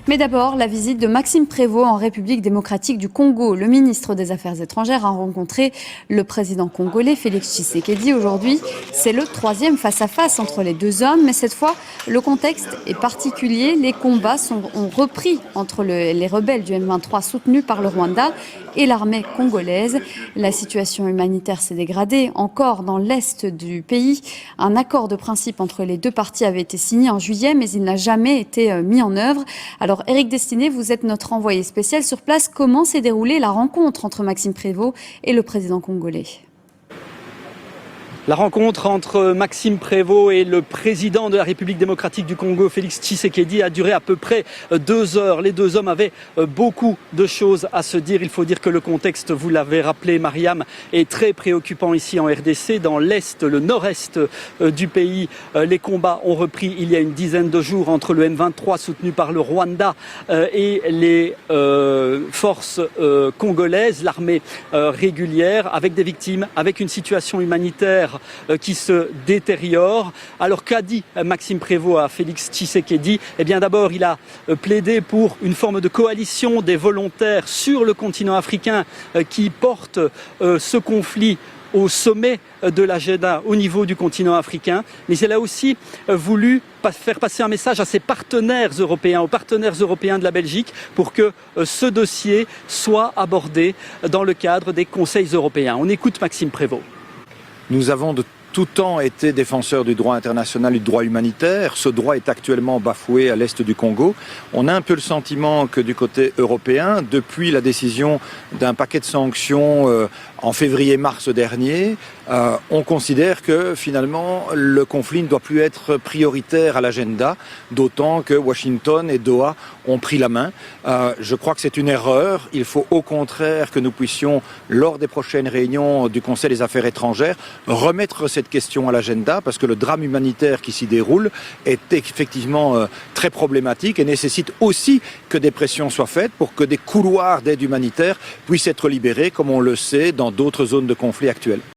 Mais d'abord, la visite de Maxime Prévost en République démocratique du Congo. Le ministre des Affaires étrangères a rencontré le président congolais Félix Tshisekedi. Aujourd'hui, c'est le troisième face-à-face entre les deux hommes. Mais cette fois, le contexte est particulier. Les combats ont repris entre les rebelles du M23 soutenus par le Rwanda et l'armée congolaise. La situation humanitaire s'est dégradée encore dans l'est du pays. Un accord de principe entre les deux parties avait été signé en juillet, mais il n'a jamais été mis en œuvre. Alors Éric Destiné, vous êtes notre envoyé spécial sur place. Comment s'est déroulée la rencontre entre Maxime Prévost et le président congolais ? La rencontre entre Maxime Prévost et le président de la République démocratique du Congo, Félix Tshisekedi, a duré à peu près 2 heures. Les deux hommes avaient beaucoup de choses à se dire. Il faut dire que le contexte, vous l'avez rappelé, Mariam, est très préoccupant ici en RDC. Dans l'est, le nord-est du pays, les combats ont repris il y a une dizaine de jours entre le M23 soutenu par le Rwanda et les forces congolaises, l'armée régulière, avec des victimes, avec une situation humanitaire qui se détériore. Alors qu'a dit Maxime Prévost à Félix Tshisekedi ? Eh bien d'abord, il a plaidé pour une forme de coalition des volontaires sur le continent africain qui porte ce conflit au sommet de l'agenda au niveau du continent africain. Mais il a aussi voulu faire passer un message à ses partenaires européens, aux partenaires européens de la Belgique, pour que ce dossier soit abordé dans le cadre des conseils européens. On écoute Maxime Prévost. Nous avons de tout temps été défenseurs du droit international et du droit humanitaire. Ce droit est actuellement bafoué à l'est du Congo. On a un peu le sentiment que du côté européen, depuis la décision d'un paquet de sanctions en février-mars dernier, on considère que finalement le conflit ne doit plus être prioritaire à l'agenda, d'autant que Washington et Doha ont pris la main. Je crois que c'est une erreur. Il faut au contraire que nous puissions, lors des prochaines réunions du Conseil des Affaires étrangères, remettre cette question à l'agenda, parce que le drame humanitaire qui s'y déroule est effectivement très problématique et nécessite aussi que des pressions soient faites pour que des couloirs d'aide humanitaire puissent être libérés, comme on le sait dans d'autres zones de conflit actuelles.